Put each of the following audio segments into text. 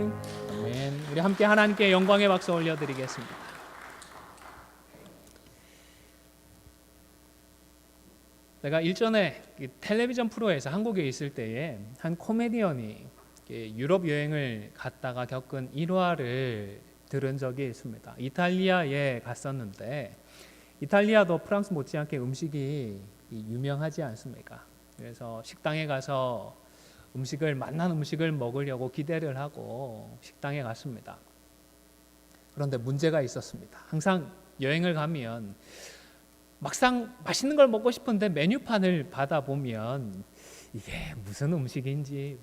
아멘. 우리 함께 하나님께 영광의 박수 올려드리겠습니다. 내가 일전에 텔레비전 프로에서 한국에 있을 때에 한 코미디언이 유럽 여행을 갔다가 겪은 일화를 들은 적이 있습니다. 이탈리아에 갔었는데 이탈리아도 프랑스 못지않게 음식이 유명하지 않습니까? 그래서 식당에 가서 맛난 음식을 먹으려고 기대를 하고 식당에 갔습니다. 그런데 문제가 있었습니다. 항상 여행을 가면 막상 맛있는 걸 먹고 싶은데 메뉴판을 받아보면 이게 무슨 음식인지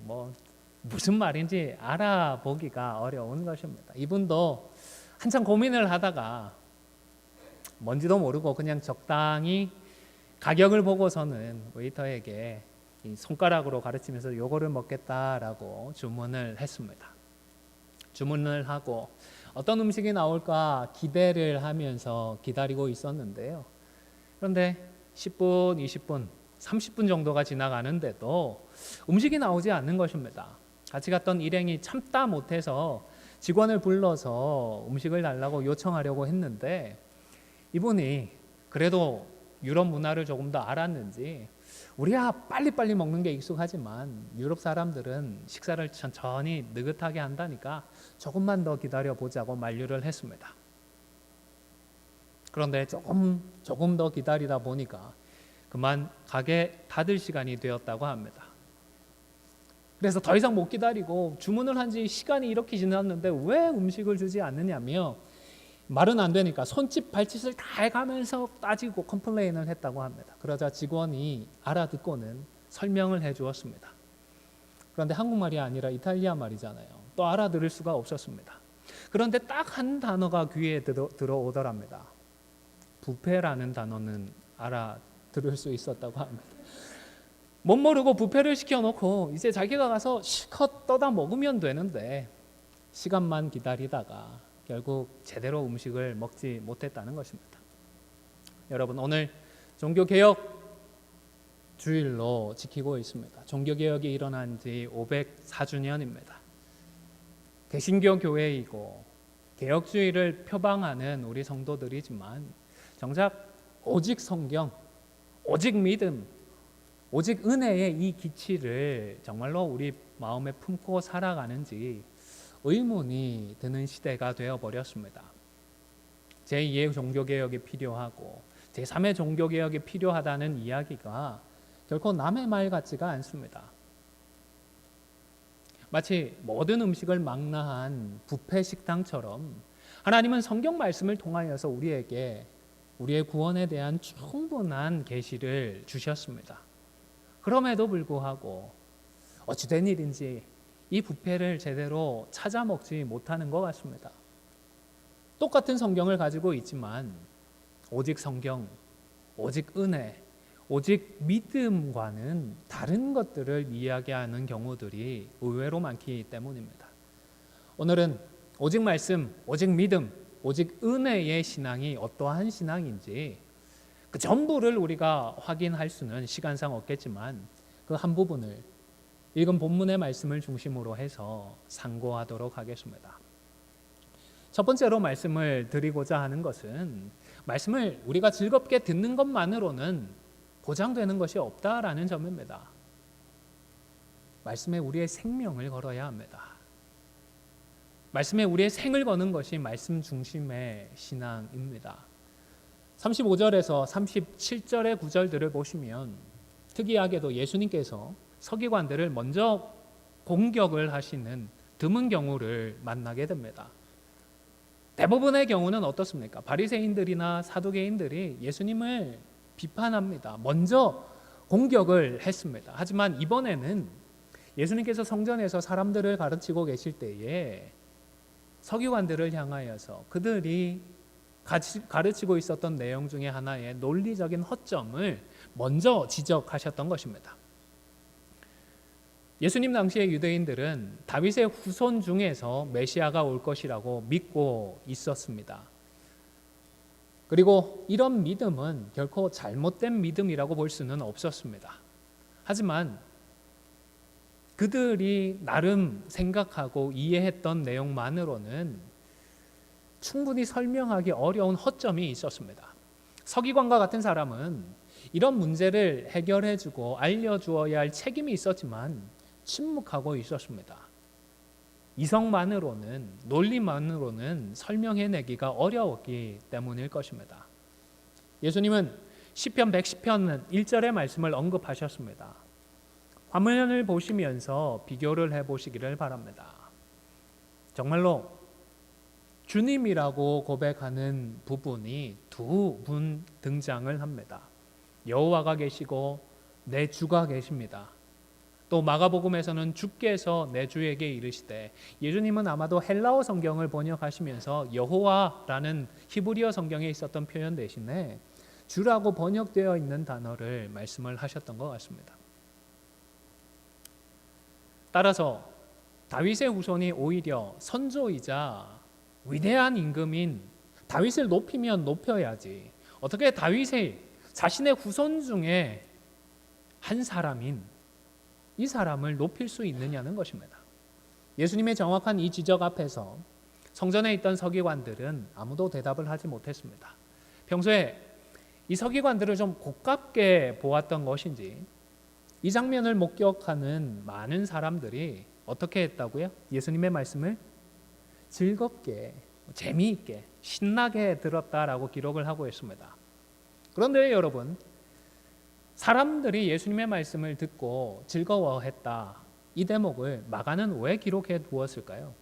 무슨 말인지 알아보기가 어려운 것입니다. 이분도 한참 고민을 하다가 뭔지도 모르고 그냥 적당히 가격을 보고서는 웨이터에게 손가락으로 가르치면서 요거를 먹겠다라고 주문을 했습니다. 주문을 하고 어떤 음식이 나올까 기대를 하면서 기다리고 있었는데요. 그런데 10분, 20분, 30분 정도가 지나가는데도 음식이 나오지 않는 것입니다. 같이 갔던 일행이 참다 못해서 직원을 불러서 음식을 달라고 요청하려고 했는데 이분이 그래도 유럽 문화를 조금 더 알았는지 우리야 빨리빨리 먹는 게 익숙하지만 유럽 사람들은 식사를 천천히 느긋하게 한다니까 조금만 더 기다려보자고 만류를 했습니다. 그런데 조금 더 기다리다 보니까 그만 가게 닫을 시간이 되었다고 합니다. 그래서 더 이상 못 기다리고 주문을 한 지 시간이 이렇게 지났는데 왜 음식을 주지 않느냐며 말은 안 되니까 손짓 발짓을 다 해가면서 따지고 컴플레인을 했다고 합니다. 그러자 직원이 알아듣고는 설명을 해주었습니다. 그런데 한국말이 아니라 이탈리아 말이잖아요. 또 알아들을 수가 없었습니다. 그런데 딱 한 단어가 귀에 들어오더랍니다. 뷔페라는 단어는 알아들을 수 있었다고 합니다. 못 모르고 뷔페를 시켜놓고 이제 자기가 가서 실컷 떠다 먹으면 되는데 시간만 기다리다가 결국 제대로 음식을 먹지 못했다는 것입니다. 여러분, 오늘 종교개혁 주일로 지키고 있습니다. 종교개혁이 일어난 지 504주년입니다. 개신교 교회이고 개혁주의를 표방하는 우리 성도들이지만 정작 오직 성경, 오직 믿음, 오직 은혜의 이 기치를 정말로 우리 마음에 품고 살아가는지 의문이 드는 시대가 되어버렸습니다. 제2의 종교개혁이 필요하고 제3의 종교개혁이 필요하다는 이야기가 결코 남의 말 같지가 않습니다. 마치 모든 음식을 망라한 뷔페 식당처럼 하나님은 성경 말씀을 통하여서 우리에게 우리의 구원에 대한 충분한 계시를 주셨습니다. 그럼에도 불구하고 어찌된 일인지 이 뷔페를 제대로 찾아 먹지 못하는 것 같습니다. 똑같은 성경을 가지고 있지만 오직 성경, 오직 은혜, 오직 믿음과는 다른 것들을 이야기하는 경우들이 의외로 많기 때문입니다. 오늘은 오직 말씀, 오직 믿음, 오직 은혜의 신앙이 어떠한 신앙인지 그 전부를 우리가 확인할 수는 시간상 없겠지만 그 한 부분을 읽은 본문의 말씀을 중심으로 해서 상고하도록 하겠습니다. 첫 번째로 말씀을 드리고자 하는 것은 말씀을 우리가 즐겁게 듣는 것만으로는 보장되는 것이 없다라는 점입니다. 말씀에 우리의 생명을 걸어야 합니다. 말씀에 우리의 생을 거는 것이 말씀 중심의 신앙입니다. 35절에서 37절의 구절들을 보시면 특이하게도 예수님께서 서기관들을 먼저 공격을 하시는 드문 경우를 만나게 됩니다. 대부분의 경우는 어떻습니까? 바리새인들이나 사두개인들이 예수님을 비판합니다. 먼저 공격을 했습니다. 하지만 이번에는 예수님께서 성전에서 사람들을 가르치고 계실 때에 서기관들을 향하여서 그들이 가르치고 있었던 내용 중에 하나의 논리적인 허점을 먼저 지적하셨던 것입니다. 예수님 당시의 유대인들은 다윗의 후손 중에서 메시아가 올 것이라고 믿고 있었습니다. 그리고 이런 믿음은 결코 잘못된 믿음이라고 볼 수는 없었습니다. 하지만 그들이 나름 생각하고 이해했던 내용만으로는 충분히 설명하기 어려운 허점이 있었습니다. 서기관과 같은 사람은 이런 문제를 해결해주고 알려주어야 할 책임이 있었지만 침묵하고 있었습니다. 이성만으로는, 논리만으로는 설명해내기가 어려웠기 때문일 것입니다. 예수님은 시편 110편 1절의 말씀을 언급하셨습니다. 화면을 보시면서 비교를 해보시기를 바랍니다. 정말로 주님이라고 고백하는 부분이 두 분 등장을 합니다. 여호와가 계시고 내 주가 계십니다. 또 마가복음에서는 주께서 내 주에게 이르시되, 예수님은 아마도 헬라어 성경을 번역하시면서 여호와라는 히브리어 성경에 있었던 표현 대신에 주라고 번역되어 있는 단어를 말씀을 하셨던 것 같습니다. 따라서 다윗의 후손이 오히려 선조이자 위대한 임금인 다윗을 높이면 높여야지, 어떻게 다윗의 자신의 후손 중에 한 사람인 이 사람을 높일 수 있느냐는 것입니다. 예수님의 정확한 이 지적 앞에서 성전에 있던 서기관들은 아무도 대답을 하지 못했습니다. 평소에 이 서기관들을 좀 고깝게 보았던 것인지 이 장면을 목격하는 많은 사람들이 어떻게 했다고요? 예수님의 말씀을 즐겁게, 재미있게, 신나게 들었다라고 기록을 하고 있습니다. 그런데 여러분, 사람들이 예수님의 말씀을 듣고 즐거워했다, 이 대목을 마가는 왜 기록해 두었을까요?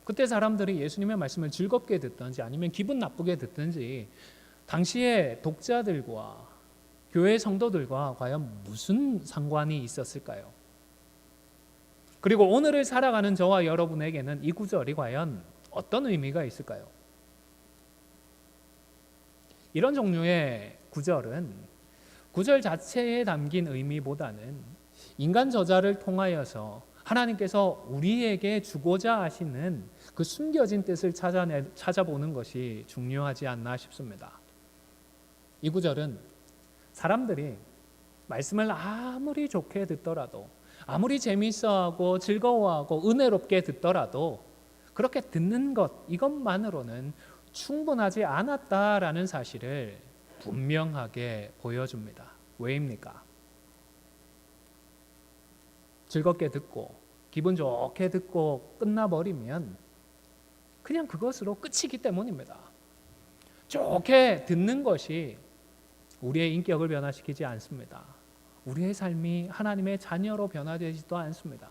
그때 사람들이 예수님의 말씀을 즐겁게 듣든지 아니면 기분 나쁘게 듣든지 당시의 독자들과 교회 성도들과 과연 무슨 상관이 있었을까요? 그리고 오늘을 살아가는 저와 여러분에게는 이 구절이 과연 어떤 의미가 있을까요? 이런 종류의 구절은 구절 자체에 담긴 의미보다는 인간 저자를 통하여서 하나님께서 우리에게 주고자 하시는 그 숨겨진 뜻을 찾아보는 것이 중요하지 않나 싶습니다. 이 구절은 사람들이 말씀을 아무리 좋게 듣더라도, 아무리 재미있어하고 즐거워하고 은혜롭게 듣더라도 그렇게 듣는 것, 이것만으로는 충분하지 않았다라는 사실을 분명하게 보여줍니다. 왜입니까? 즐겁게 듣고 기분 좋게 듣고 끝나버리면 그냥 그것으로 끝이기 때문입니다. 좋게 듣는 것이 우리의 인격을 변화시키지 않습니다. 우리의 삶이 하나님의 자녀로 변화되지도 않습니다.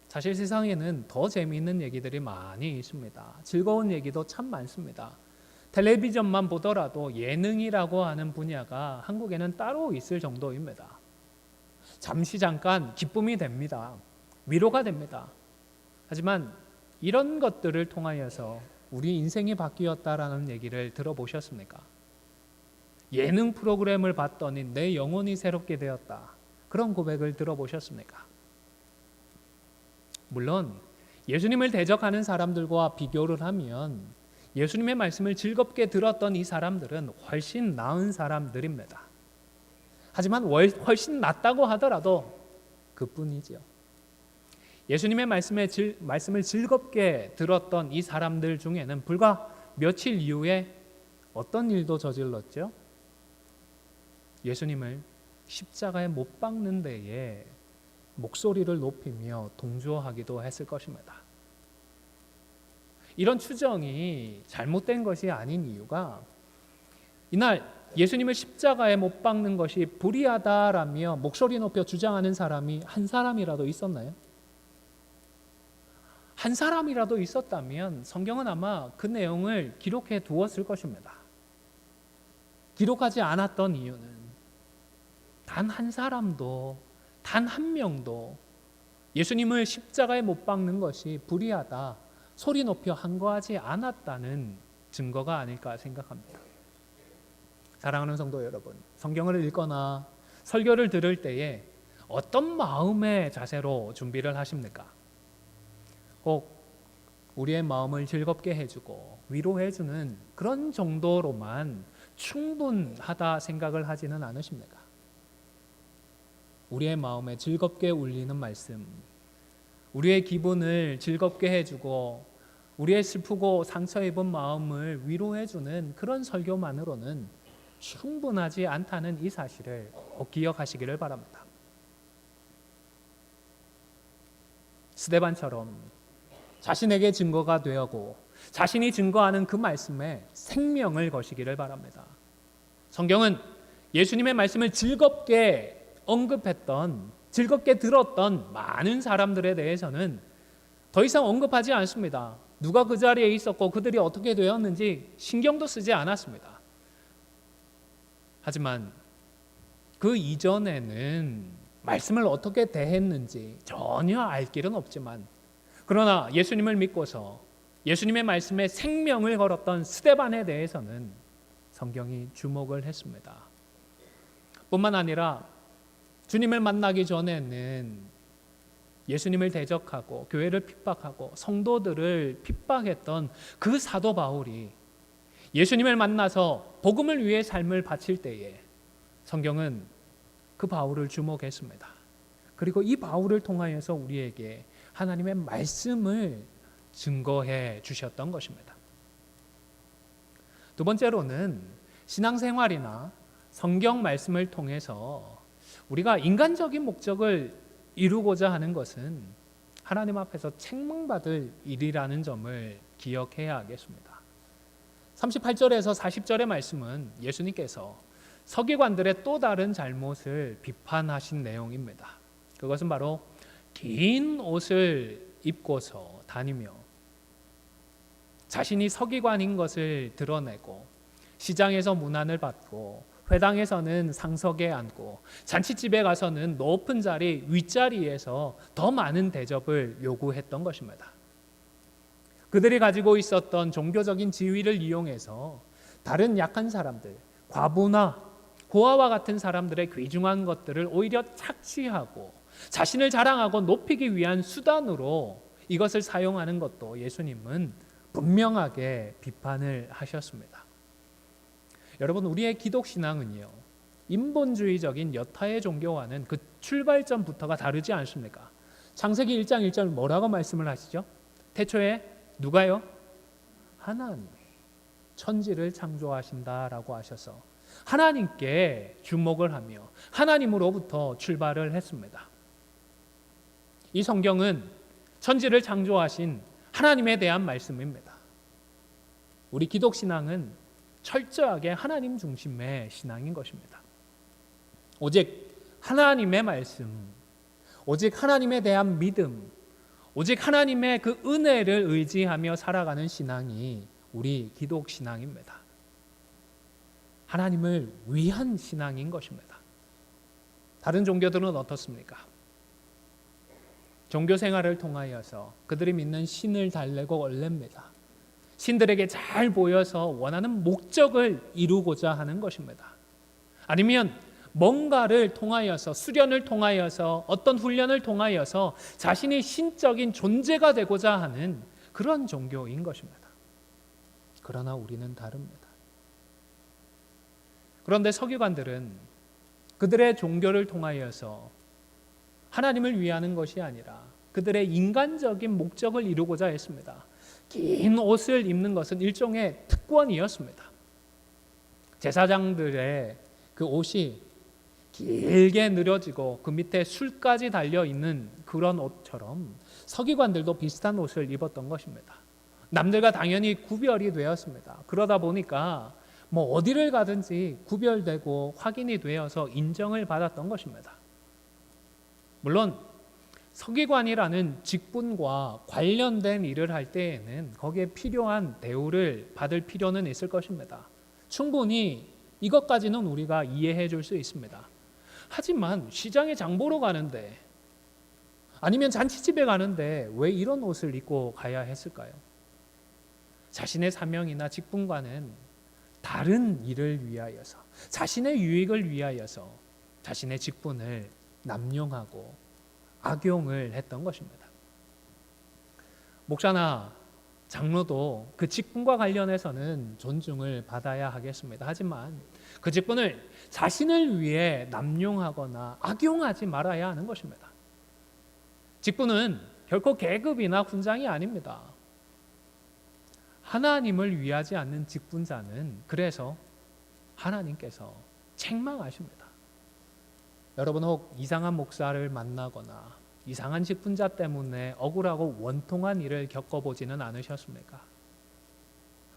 사실 세상에는 더 재미있는 얘기들이 많이 있습니다. 즐거운 얘기도 참 많습니다. 텔레비전만 보더라도 예능이라고 하는 분야가 한국에는 따로 있을 정도입니다. 잠깐 기쁨이 됩니다. 위로가 됩니다. 하지만 이런 것들을 통하여서 우리 인생이 바뀌었다라는 얘기를 들어보셨습니까? 예능 프로그램을 봤더니 내 영혼이 새롭게 되었다, 그런 고백을 들어보셨습니까? 물론 예수님을 대적하는 사람들과 비교를 하면 예수님의 말씀을 즐겁게 들었던 이 사람들은 훨씬 나은 사람들입니다. 하지만 훨씬 낫다고 하더라도 그뿐이지요. 예수님의 말씀을 즐겁게 들었던 이 사람들 중에는 불과 며칠 이후에 어떤 일도 저질렀죠? 예수님을 십자가에 못 박는 데에 목소리를 높이며 동조하기도 했을 것입니다. 이런 추정이 잘못된 것이 아닌 이유가, 이날 예수님을 십자가에 못 박는 것이 불의하다라며 목소리 높여 주장하는 사람이 한 사람이라도 있었나요? 한 사람이라도 있었다면 성경은 아마 그 내용을 기록해 두었을 것입니다. 기록하지 않았던 이유는 단 한 사람도, 단 한 명도 예수님을 십자가에 못 박는 것이 불의하다, 소리 높여 항거하지 않았다는 증거가 아닐까 생각합니다. 사랑하는 성도 여러분, 성경을 읽거나 설교를 들을 때에 어떤 마음의 자세로 준비를 하십니까? 꼭 우리의 마음을 즐겁게 해주고 위로해주는 그런 정도로만 충분하다 생각을 하지는 않으십니까? 우리의 마음에 즐겁게 울리는 말씀, 우리의 기분을 즐겁게 해주고 우리의 슬프고 상처 입은 마음을 위로해주는 그런 설교만으로는 충분하지 않다는 이 사실을 꼭 기억하시기를 바랍니다. 스데반처럼 자신에게 증거가 되었고 자신이 증거하는 그 말씀에 생명을 거시기를 바랍니다. 성경은 예수님의 말씀을 즐겁게 언급했던, 즐겁게 들었던 많은 사람들에 대해서는 더 이상 언급하지 않습니다. 누가 그 자리에 있었고 그들이 어떻게 되었는지 신경도 쓰지 않았습니다. 하지만 그 이전에는 말씀을 어떻게 대했는지 전혀 알 길은 없지만, 그러나 예수님을 믿고서 예수님의 말씀에 생명을 걸었던 스데반에 대해서는 성경이 주목을 했습니다. 뿐만 아니라 주님을 만나기 전에는 예수님을 대적하고 교회를 핍박하고 성도들을 핍박했던 그 사도 바울이 예수님을 만나서 복음을 위해 삶을 바칠 때에 성경은 그 바울을 주목했습니다. 그리고 이 바울을 통하여서 우리에게 하나님의 말씀을 증거해 주셨던 것입니다. 두 번째로는 신앙생활이나 성경 말씀을 통해서 우리가 인간적인 목적을 이루고자 하는 것은 하나님 앞에서 책망받을 일이라는 점을 기억해야 하겠습니다. 38절에서 40절의 말씀은 예수님께서 서기관들의 또 다른 잘못을 비판하신 내용입니다. 그것은 바로 긴 옷을 입고서 다니며 자신이 서기관인 것을 드러내고 시장에서 문안을 받고 회당에서는 상석에 앉고 잔치집에 가서는 높은 자리 윗자리에서 더 많은 대접을 요구했던 것입니다. 그들이 가지고 있었던 종교적인 지위를 이용해서 다른 약한 사람들, 과부나 고아와 같은 사람들의 귀중한 것들을 오히려 착취하고 자신을 자랑하고 높이기 위한 수단으로 이것을 사용하는 것도 예수님은 분명하게 비판을 하셨습니다. 여러분, 우리의 기독신앙은요, 인본주의적인 여타의 종교와는 그 출발점부터가 다르지 않습니까? 창세기 1장 1절 뭐라고 말씀을 하시죠? 태초에 누가요? 하나님, 천지를 창조하신다라고 하셔서 하나님께 주목을 하며 하나님으로부터 출발을 했습니다. 이 성경은 천지를 창조하신 하나님에 대한 말씀입니다. 우리 기독신앙은 철저하게 하나님 중심의 신앙인 것입니다. 오직 하나님의 말씀, 오직 하나님에 대한 믿음, 오직 하나님의 그 은혜를 의지하며 살아가는 신앙이 우리 기독신앙입니다. 하나님을 위한 신앙인 것입니다. 다른 종교들은 어떻습니까? 종교 생활을 통하여서 그들이 믿는 신을 달래고 올립니다. 신들에게 잘 보여서 원하는 목적을 이루고자 하는 것입니다. 아니면 뭔가를 통하여서, 수련을 통하여서, 어떤 훈련을 통하여서 자신이 신적인 존재가 되고자 하는 그런 종교인 것입니다. 그러나 우리는 다릅니다. 그런데 서기관들은 그들의 종교를 통하여서 하나님을 위하는 것이 아니라 그들의 인간적인 목적을 이루고자 했습니다. 긴 옷을 입는 것은 일종의 특권이었습니다. 제사장들의 그 옷이 길게 늘어지고 그 밑에 술까지 달려있는 그런 옷처럼 서기관들도 비슷한 옷을 입었던 것입니다. 남들과 당연히 구별이 되었습니다. 그러다 보니까 어디를 가든지 구별되고 확인이 되어서 인정을 받았던 것입니다. 물론 서기관이라는 직분과 관련된 일을 할 때에는 거기에 필요한 대우를 받을 필요는 있을 것입니다. 충분히 이것까지는 우리가 이해해 줄 수 있습니다. 하지만 시장에 장 보러 가는데, 아니면 잔치집에 가는데 왜 이런 옷을 입고 가야 했을까요? 자신의 사명이나 직분과는 다른 일을 위하여서, 자신의 유익을 위하여서 자신의 직분을 남용하고 악용을 했던 것입니다. 목사나 장로도 그 직분과 관련해서는 존중을 받아야 하겠습니다. 하지만 그 직분을 자신을 위해 남용하거나 악용하지 말아야 하는 것입니다. 직분은 결코 계급이나 훈장이 아닙니다. 하나님을 위하지 않는 직분자는 그래서 하나님께서 책망하십니다. 여러분 혹 이상한 목사를 만나거나 이상한 직분자 때문에 억울하고 원통한 일을 겪어보지는 않으셨습니까?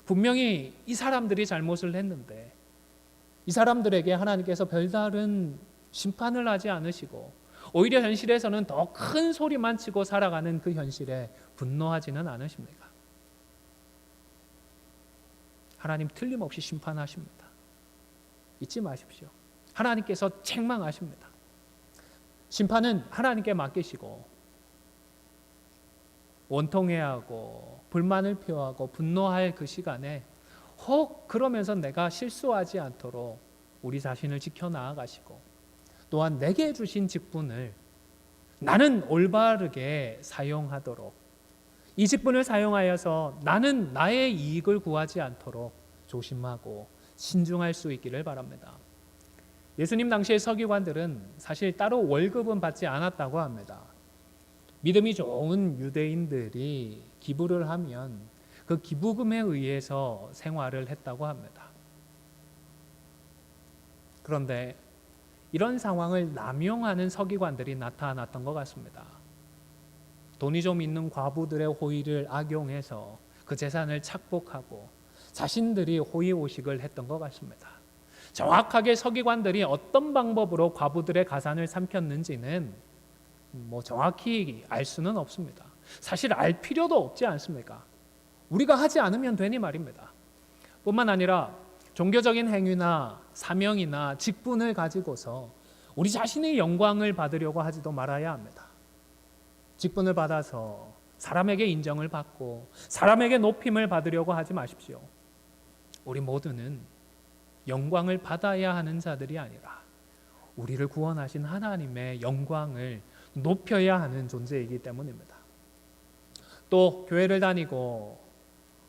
분명히 이 사람들이 잘못을 했는데 이 사람들에게 하나님께서 별다른 심판을 하지 않으시고 오히려 현실에서는 더 큰 소리만 치고 살아가는 그 현실에 분노하지는 않으십니까? 하나님 틀림없이 심판하십니다. 잊지 마십시오. 하나님께서 책망하십니다. 심판은 하나님께 맡기시고 원통해하고 불만을 표하고 분노할 그 시간에 혹 그러면서 내가 실수하지 않도록 우리 자신을 지켜나가시고 또한 내게 주신 직분을 나는 올바르게 사용하도록 이 직분을 사용하여서 나는 나의 이익을 구하지 않도록 조심하고 신중할 수 있기를 바랍니다. 예수님 당시의 서기관들은 사실 따로 월급은 받지 않았다고 합니다. 믿음이 좋은 유대인들이 기부를 하면 그 기부금에 의해서 생활을 했다고 합니다. 그런데 이런 상황을 남용하는 서기관들이 나타났던 것 같습니다. 돈이 좀 있는 과부들의 호의를 악용해서 그 재산을 착복하고 자신들이 호의호식을 했던 것 같습니다. 정확하게 서기관들이 어떤 방법으로 과부들의 가산을 삼켰는지는 정확히 알 수는 없습니다. 사실 알 필요도 없지 않습니까? 우리가 하지 않으면 되니 말입니다. 뿐만 아니라 종교적인 행위나 사명이나 직분을 가지고서 우리 자신의 영광을 받으려고 하지도 말아야 합니다. 직분을 받아서 사람에게 인정을 받고 사람에게 높임을 받으려고 하지 마십시오. 우리 모두는 영광을 받아야 하는 자들이 아니라 우리를 구원하신 하나님의 영광을 높여야 하는 존재이기 때문입니다. 또 교회를 다니고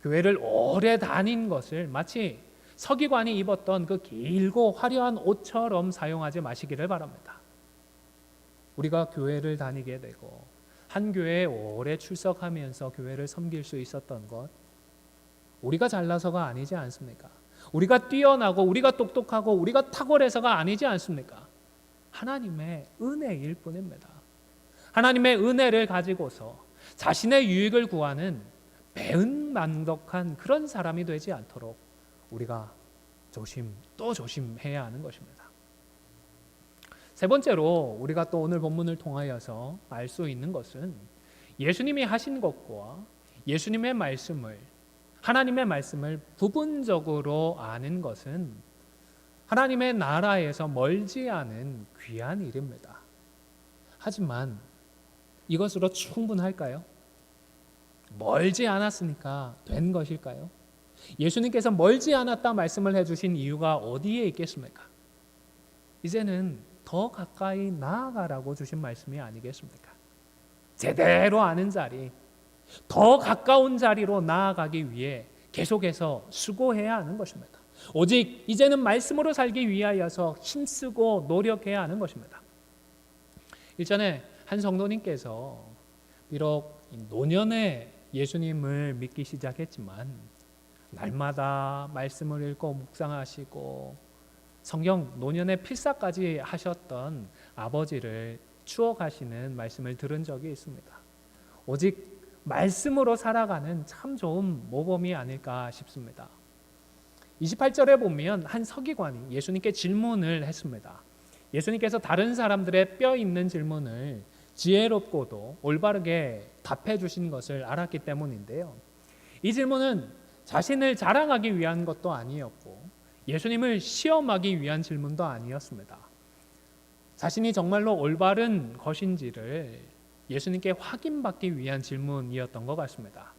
교회를 오래 다닌 것을 마치 서기관이 입었던 그 길고 화려한 옷처럼 사용하지 마시기를 바랍니다. 우리가 교회를 다니게 되고 한 교회에 오래 출석하면서 교회를 섬길 수 있었던 것 우리가 잘나서가 아니지 않습니까? 우리가 뛰어나고 우리가 똑똑하고 우리가 탁월해서가 아니지 않습니까? 하나님의 은혜일 뿐입니다. 하나님의 은혜를 가지고서 자신의 유익을 구하는 배은망덕한 그런 사람이 되지 않도록 우리가 또 조심해야 하는 것입니다. 세 번째로 우리가 또 오늘 본문을 통하여서 알 수 있는 것은 예수님이 하신 것과 예수님의 말씀을 하나님의 말씀을 부분적으로 아는 것은 하나님의 나라에서 멀지 않은 귀한 일입니다. 하지만 이것으로 충분할까요? 멀지 않았으니까 된 것일까요? 예수님께서 멀지 않았다 말씀을 해주신 이유가 어디에 있겠습니까? 이제는 더 가까이 나아가라고 주신 말씀이 아니겠습니까? 제대로 아는 자리, 더 가까운 자리로 나아가기 위해 계속해서 수고해야 하는 것입니다. 오직 이제는 말씀으로 살기 위하여서 힘쓰고 노력해야 하는 것입니다. 일전에 한 성도님께서 비록 노년에 예수님을 믿기 시작했지만 날마다 말씀을 읽고 묵상하시고 성경 노년의 필사까지 하셨던 아버지를 추억하시는 말씀을 들은 적이 있습니다. 오직 말씀으로 살아가는 참 좋은 모범이 아닐까 싶습니다. 28절에 보면 한 서기관이 예수님께 질문을 했습니다. 예수님께서 다른 사람들의 뼈 있는 질문을 지혜롭고도 올바르게 답해 주신 것을 알았기 때문인데요. 이 질문은 자신을 자랑하기 위한 것도 아니었고 예수님을 시험하기 위한 질문도 아니었습니다. 자신이 정말로 올바른 것인지를 예수님께 확인받기 위한 질문이었던 것 같습니다.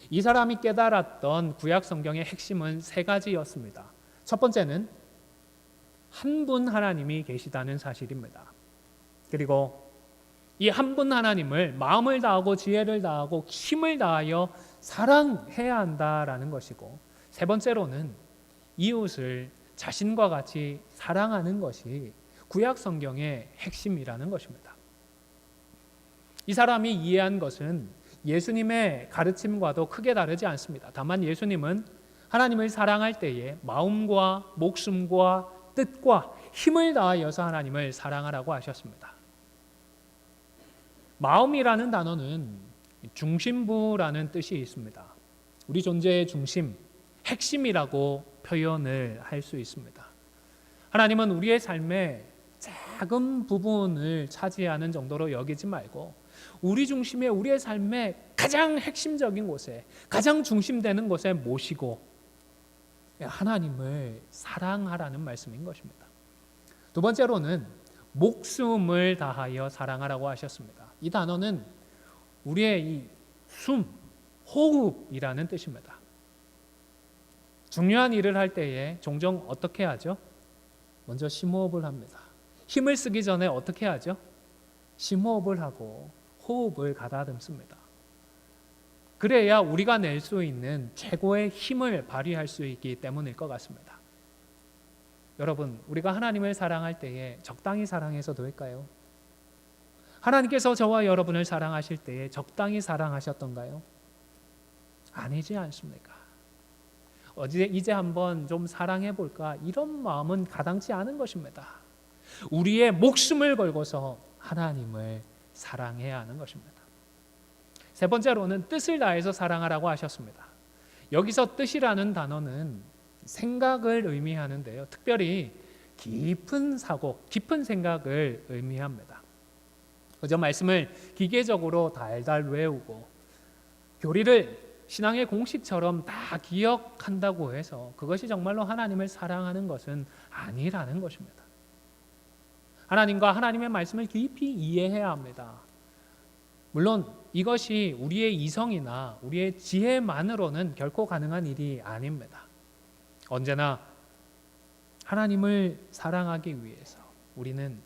이 사람이 깨달았던 구약 성경의 핵심은 세 가지였습니다. 첫 번째는 한 분 하나님이 계시다는 사실입니다. 그리고 이 한 분 하나님을 마음을 다하고 지혜를 다하고 힘을 다하여 사랑해야 한다라는 것이고, 세 번째로는 이웃을 자신과 같이 사랑하는 것이 구약 성경의 핵심이라는 것입니다. 이 사람이 이해한 것은 예수님의 가르침과도 크게 다르지 않습니다. 다만 예수님은 하나님을 사랑할 때에 마음과 목숨과 뜻과 힘을 다하여서 하나님을 사랑하라고 하셨습니다. 마음이라는 단어는 중심부라는 뜻이 있습니다. 우리 존재의 중심, 핵심이라고 표현을 할 수 있습니다. 하나님은 우리의 삶의 작은 부분을 차지하는 정도로 여기지 말고 우리 중심에, 우리의 삶의 가장 핵심적인 곳에, 가장 중심되는 곳에 모시고 하나님을 사랑하라는 말씀인 것입니다. 두 번째로는 목숨을 다하여 사랑하라고 하셨습니다. 이 단어는 우리의 이 숨, 호흡이라는 뜻입니다. 중요한 일을 할 때에 종종 어떻게 하죠? 먼저 심호흡을 합니다. 힘을 쓰기 전에 어떻게 하죠? 심호흡을 하고 호흡을 가다듬습니다. 그래야 우리가 낼 수 있는 최고의 힘을 발휘할 수 있기 때문일 것 같습니다. 여러분, 우리가 하나님을 사랑할 때에 적당히 사랑해서 될까요? 하나님께서 저와 여러분을 사랑하실 때에 적당히 사랑하셨던가요? 아니지 않습니까? 이제 한번 좀 사랑해 볼까? 이런 마음은 가당치 않은 것입니다. 우리의 목숨을 걸고서 하나님을 사랑해야 하는 것입니다. 세 번째로는 뜻을 다해서 사랑하라고 하셨습니다. 여기서 뜻이라는 단어는 생각을 의미하는데요. 특별히 깊은 사고, 깊은 생각을 의미합니다. 그저 말씀을 기계적으로 달달 외우고 교리를 신앙의 공식처럼 다 기억한다고 해서 그것이 정말로 하나님을 사랑하는 것은 아니라는 것입니다. 하나님과 하나님의 말씀을 깊이 이해해야 합니다. 물론 이것이 우리의 이성이나 우리의 지혜만으로는 결코 가능한 일이 아닙니다. 언제나 하나님을 사랑하기 위해서 우리는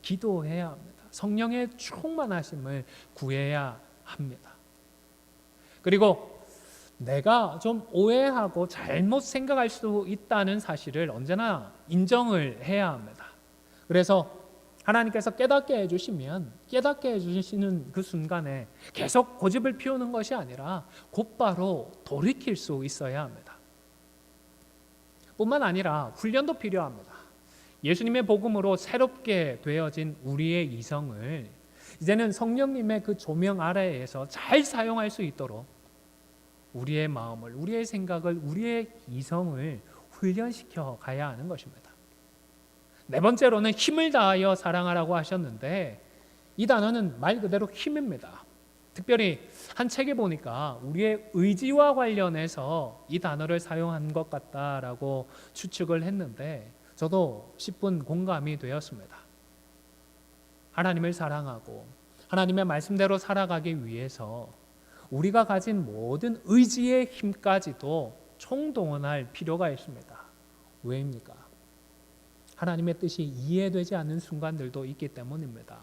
기도해야 합니다. 성령의 충만하심을 구해야 합니다. 그리고 내가 좀 오해하고 잘못 생각할 수 있다는 사실을 언제나 인정을 해야 합니다. 그래서 하나님께서 깨닫게 해주시면 깨닫게 해주시는 그 순간에 계속 고집을 피우는 것이 아니라 곧바로 돌이킬 수 있어야 합니다. 뿐만 아니라 훈련도 필요합니다. 예수님의 복음으로 새롭게 되어진 우리의 이성을 이제는 성령님의 그 조명 아래에서 잘 사용할 수 있도록 우리의 마음을, 우리의 생각을, 우리의 이성을 훈련시켜 가야 하는 것입니다. 네 번째로는 힘을 다하여 사랑하라고 하셨는데 이 단어는 말 그대로 힘입니다. 특별히 한 책에 보니까 우리의 의지와 관련해서 이 단어를 사용한 것 같다라고 추측을 했는데 저도 10분 공감이 되었습니다. 하나님을 사랑하고 하나님의 말씀대로 살아가기 위해서 우리가 가진 모든 의지의 힘까지도 총동원할 필요가 있습니다. 왜입니까? 하나님의 뜻이 이해되지 않는 순간들도 있기 때문입니다.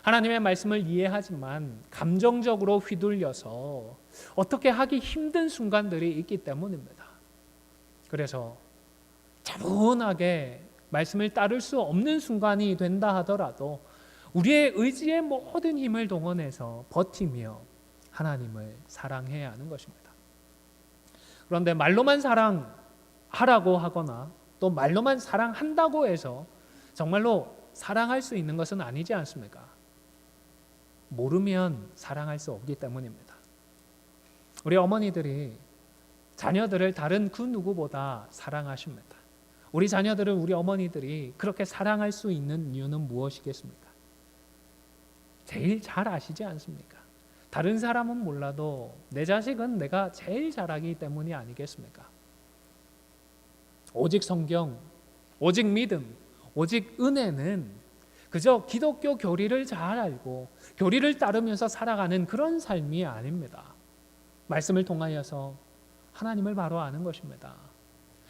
하나님의 말씀을 이해하지만 감정적으로 휘둘려서 어떻게 하기 힘든 순간들이 있기 때문입니다. 그래서 차분하게 말씀을 따를 수 없는 순간이 된다 하더라도 우리의 의지의 모든 힘을 동원해서 버티며 하나님을 사랑해야 하는 것입니다. 그런데 말로만 사랑하라고 하거나 또 말로만 사랑한다고 해서 정말로 사랑할 수 있는 것은 아니지 않습니까? 모르면 사랑할 수 없기 때문입니다. 우리 어머니들이 자녀들을 다른 그 누구보다 사랑하십니다. 우리 자녀들을 우리 어머니들이 그렇게 사랑할 수 있는 이유는 무엇이겠습니까? 제일 잘 아시지 않습니까? 다른 사람은 몰라도 내 자식은 내가 제일 잘하기 때문이 아니겠습니까? 오직 성경, 오직 믿음, 오직 은혜는 그저 기독교 교리를 잘 알고 교리를 따르면서 살아가는 그런 삶이 아닙니다. 말씀을 통하여서 하나님을 바로 아는 것입니다.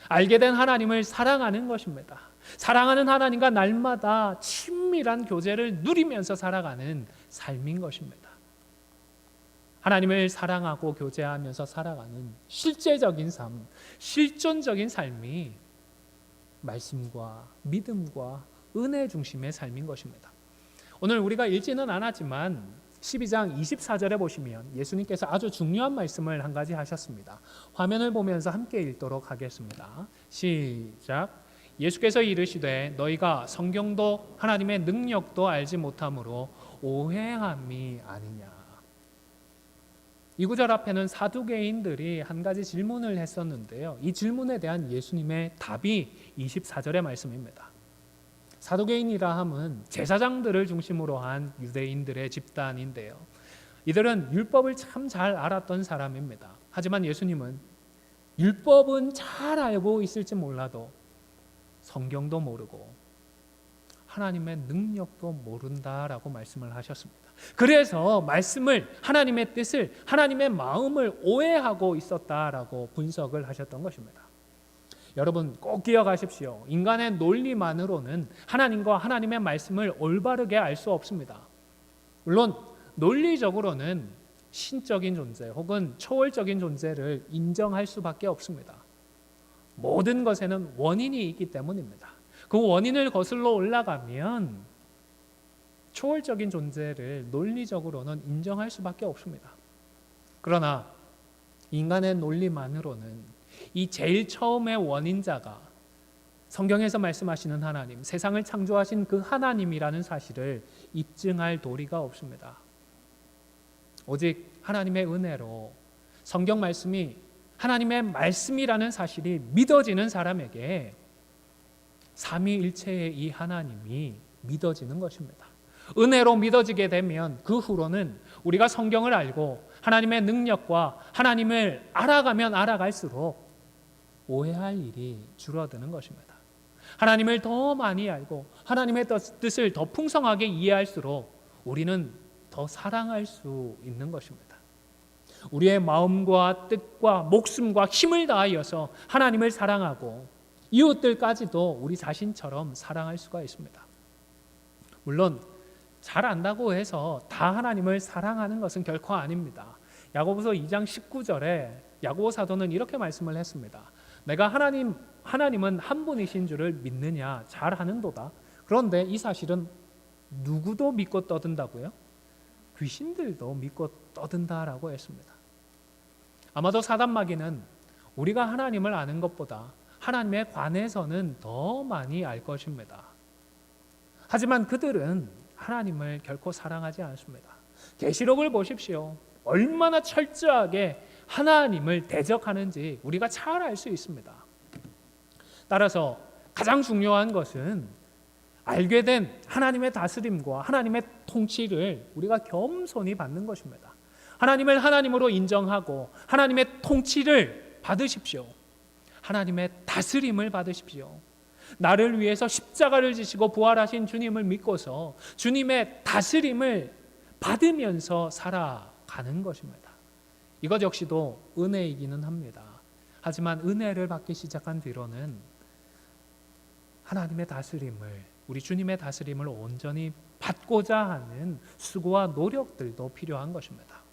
알게 된 하나님을 사랑하는 것입니다. 사랑하는 하나님과 날마다 친밀한 교제를 누리면서 살아가는 삶인 것입니다. 하나님을 사랑하고 교제하면서 살아가는 실제적인 삶, 실존적인 삶이 말씀과 믿음과 은혜 중심의 삶인 것입니다. 오늘 우리가 읽지는 않았지만 12장 24절에 보시면 예수님께서 아주 중요한 말씀을 한 가지 하셨습니다. 화면을 보면서 함께 읽도록 하겠습니다. 시작. 예수께서 이르시되 너희가 성경도 하나님의 능력도 알지 못함으로 오해함이 아니냐. 이 구절 앞에는 사두개인들이 한 가지 질문을 했었는데요. 이 질문에 대한 예수님의 답이 24절의 말씀입니다. 사두개인이라 함은 제사장들을 중심으로 한 유대인들의 집단인데요. 이들은 율법을 참 잘 알았던 사람입니다. 하지만 예수님은 율법은 잘 알고 있을지 몰라도 성경도 모르고 하나님의 능력도 모른다라고 말씀을 하셨습니다. 그래서 말씀을, 하나님의 뜻을, 하나님의 마음을 오해하고 있었다라고 분석을 하셨던 것입니다. 여러분 꼭 기억하십시오. 인간의 논리만으로는 하나님과 하나님의 말씀을 올바르게 알 수 없습니다. 물론 논리적으로는 신적인 존재 혹은 초월적인 존재를 인정할 수밖에 없습니다. 모든 것에는 원인이 있기 때문입니다. 그 원인을 거슬러 올라가면 초월적인 존재를 논리적으로는 인정할 수밖에 없습니다. 그러나 인간의 논리만으로는 이 제일 처음의 원인자가 성경에서 말씀하시는 하나님, 세상을 창조하신 그 하나님이라는 사실을 입증할 도리가 없습니다. 오직 하나님의 은혜로 성경 말씀이 하나님의 말씀이라는 사실이 믿어지는 사람에게 삼위일체의 이 하나님이 믿어지는 것입니다. 은혜로 믿어지게 되면 그 후로는 우리가 성경을 알고 하나님의 능력과 하나님을 알아가면 알아갈수록 오해할 일이 줄어드는 것입니다. 하나님을 더 많이 알고 하나님의 뜻을 더 풍성하게 이해할수록 우리는 더 사랑할 수 있는 것입니다. 우리의 마음과 뜻과 목숨과 힘을 다하여서 하나님을 사랑하고 이웃들까지도 우리 자신처럼 사랑할 수가 있습니다. 물론 잘 안다고 해서 다 하나님을 사랑하는 것은 결코 아닙니다. 야고보서 2장 19절에 야고보 사도는 이렇게 말씀을 했습니다. 내가 하나님은 한 분이신 줄을 믿느냐 잘 하는도다. 그런데 이 사실은 누구도 믿고 떠든다고요? 귀신들도 믿고 떠든다라고 했습니다. 아마도 사단마귀는 우리가 하나님을 아는 것보다 하나님에 관해서는 더 많이 알 것입니다. 하지만 그들은 하나님을 결코 사랑하지 않습니다. 계시록을 보십시오. 얼마나 철저하게 하나님을 대적하는지 우리가 잘 알 수 있습니다. 따라서 가장 중요한 것은 알게 된 하나님의 다스림과 하나님의 통치를 우리가 겸손히 받는 것입니다. 하나님을 하나님으로 인정하고 하나님의 통치를 받으십시오. 하나님의 다스림을 받으십시오. 나를 위해서 십자가를 지시고 부활하신 주님을 믿고서 주님의 다스림을 받으면서 살아가는 것입니다. 이것 역시도 은혜이기는 합니다. 하지만 은혜를 받기 시작한 뒤로는 하나님의 다스림을, 우리 주님의 다스림을 온전히 받고자 하는 수고와 노력들도 필요한 것입니다.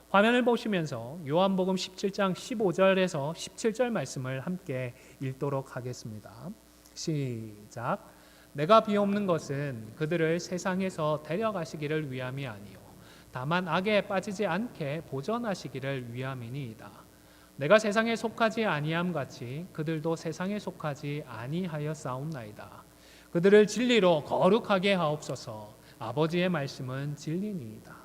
화면을 보시면서 요한복음 17장 15절에서 17절 말씀을 함께 읽도록 하겠습니다. 시작. 내가 비옵는 것은 그들을 세상에서 데려가시기를 위함이 아니요 다만 악에 빠지지 않게 보전하시기를 위함이니이다. 내가 세상에 속하지 아니함 같이 그들도 세상에 속하지 아니하였사옵나이다. 그들을 진리로 거룩하게 하옵소서. 아버지의 말씀은 진리니이다.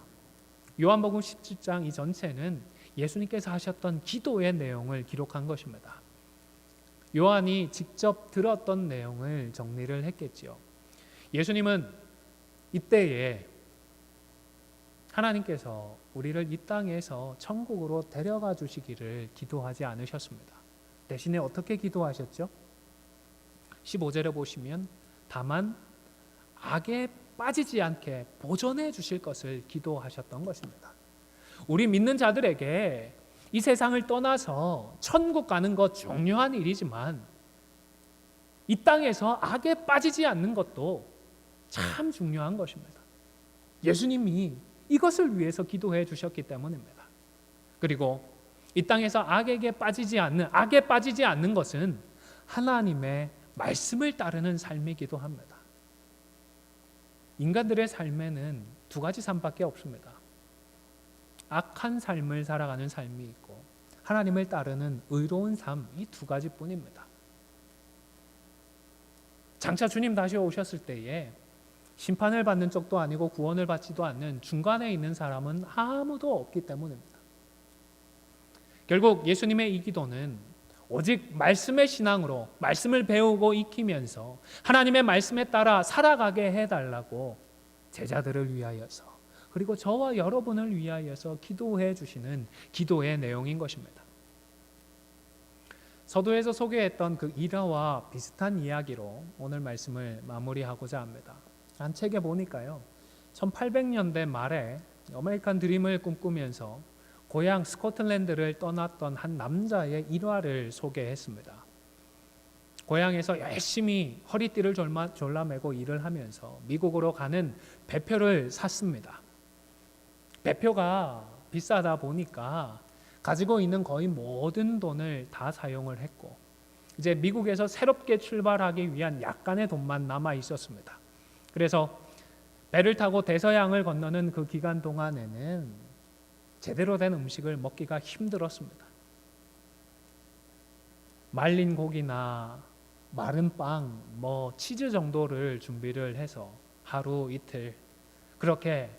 요한복음 17장 이 전체는 예수님께서 하셨던 기도의 내용을 기록한 것입니다. 요한이 직접 들었던 내용을 정리를 했겠지요. 예수님은 이때에 하나님께서 우리를 이 땅에서 천국으로 데려가 주시기를 기도하지 않으셨습니다. 대신에 어떻게 기도하셨죠? 15절에 보시면 다만 악에 빠지지 않게 보존해 주실 것을 기도하셨던 것입니다. 우리 믿는 자들에게 이 세상을 떠나서 천국 가는 것 중요한 일이지만 이 땅에서 악에 빠지지 않는 것도 참 중요한 것입니다. 예수님이 이것을 위해서 기도해 주셨기 때문입니다. 그리고 이 땅에서 악에 빠지지 않는 것은 하나님의 말씀을 따르는 삶이기도 합니다. 인간들의 삶에는 두 가지 삶밖에 없습니다. 악한 삶을 살아가는 삶이 있고 하나님을 따르는 의로운 삶, 이 두 가지뿐입니다. 장차 주님 다시 오셨을 때에 심판을 받는 쪽도 아니고 구원을 받지도 않는 중간에 있는 사람은 아무도 없기 때문입니다. 결국 예수님의 이 기도는 오직 말씀의 신앙으로 말씀을 배우고 익히면서 하나님의 말씀에 따라 살아가게 해달라고 제자들을 위하여서 그리고 저와 여러분을 위하여서 기도해 주시는 기도의 내용인 것입니다. 서두에서 소개했던 그 일화와 비슷한 이야기로 오늘 말씀을 마무리하고자 합니다. 한 책에 보니까요, 1800년대 말에 아메리칸 드림을 꿈꾸면서 고향 스코틀랜드를 떠났던 한 남자의 일화를 소개했습니다. 고향에서 열심히 허리띠를 졸라매고 일을 하면서 미국으로 가는 배표를 샀습니다. 배표가 비싸다 보니까 가지고 있는 거의 모든 돈을 다 사용을 했고 이제 미국에서 새롭게 출발하기 위한 약간의 돈만 남아 있었습니다. 그래서 배를 타고 대서양을 건너는 그 기간 동안에는 제대로 된 음식을 먹기가 힘들었습니다. 말린 고기나 마른 빵, 치즈 정도를 준비를 해서 하루 이틀 그렇게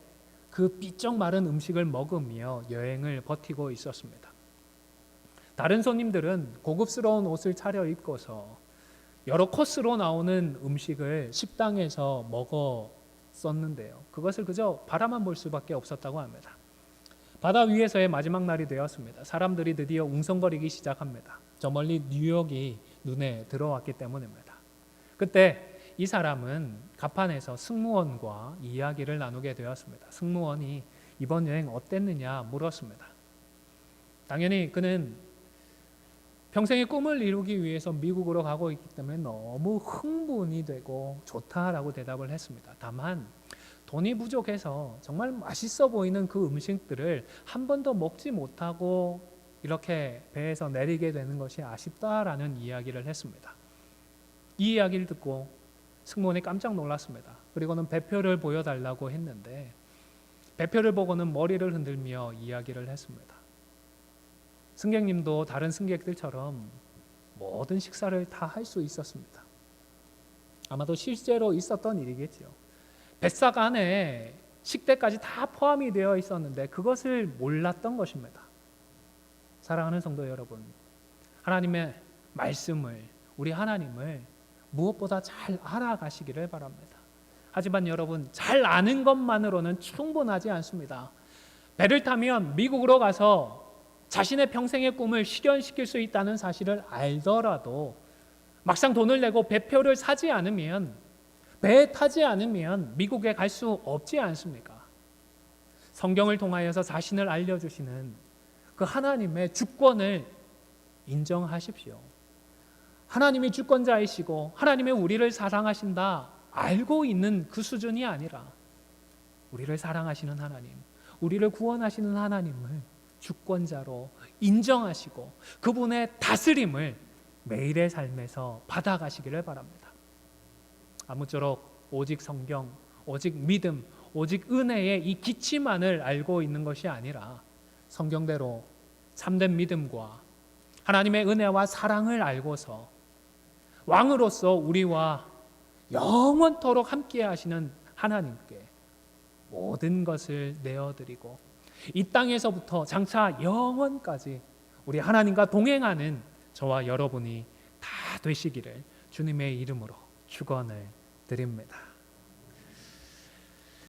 그 삐쩍 마른 음식을 먹으며 여행을 버티고 있었습니다. 다른 손님들은 고급스러운 옷을 차려입고서 여러 코스로 나오는 음식을 식당에서 먹었었는데요. 그것을 그저 바라만 볼 수밖에 없었다고 합니다. 바다 위에서의 마지막 날이 되었습니다. 사람들이 드디어 웅성거리기 시작합니다. 저 멀리 뉴욕이 눈에 들어왔기 때문입니다. 그때 이 사람은 갑판에서 승무원과 이야기를 나누게 되었습니다. 승무원이 이번 여행 어땠느냐 물었습니다. 당연히 그는 평생의 꿈을 이루기 위해서 미국으로 가고 있기 때문에 너무 흥분이 되고 좋다라고 대답을 했습니다. 다만 돈이 부족해서 정말 맛있어 보이는 그 음식들을 한 번도 먹지 못하고 이렇게 배에서 내리게 되는 것이 아쉽다라는 이야기를 했습니다. 이 이야기를 듣고 승무원이 깜짝 놀랐습니다. 그리고는 배표를 보여달라고 했는데 배표를 보고는 머리를 흔들며 이야기를 했습니다. 승객님도 다른 승객들처럼 모든 식사를 다 할 수 있었습니다. 아마도 실제로 있었던 일이겠죠. 뱃삭 안에 식대까지 다 포함이 되어 있었는데 그것을 몰랐던 것입니다. 사랑하는 성도 여러분, 하나님의 말씀을, 우리 하나님을 무엇보다 잘 알아가시기를 바랍니다. 하지만 여러분, 잘 아는 것만으로는 충분하지 않습니다. 배를 타면 미국으로 가서 자신의 평생의 꿈을 실현시킬 수 있다는 사실을 알더라도 막상 돈을 내고 배표를 사지 않으면, 배에 타지 않으면 미국에 갈 수 없지 않습니까? 성경을 통하여서 자신을 알려주시는 그 하나님의 주권을 인정하십시오. 하나님이 주권자이시고 하나님의 우리를 사랑하신다 알고 있는 그 수준이 아니라 우리를 사랑하시는 하나님, 우리를 구원하시는 하나님을 주권자로 인정하시고 그분의 다스림을 매일의 삶에서 받아가시기를 바랍니다. 아무쪼록 오직 성경, 오직 믿음, 오직 은혜의 이 기치만을 알고 있는 것이 아니라 성경대로 참된 믿음과 하나님의 은혜와 사랑을 알고서 왕으로서 우리와 영원토록 함께 하시는 하나님께 모든 것을 내어드리고 이 땅에서부터 장차 영원까지 우리 하나님과 동행하는 저와 여러분이 다 되시기를 주님의 이름으로 축원을 드립니다.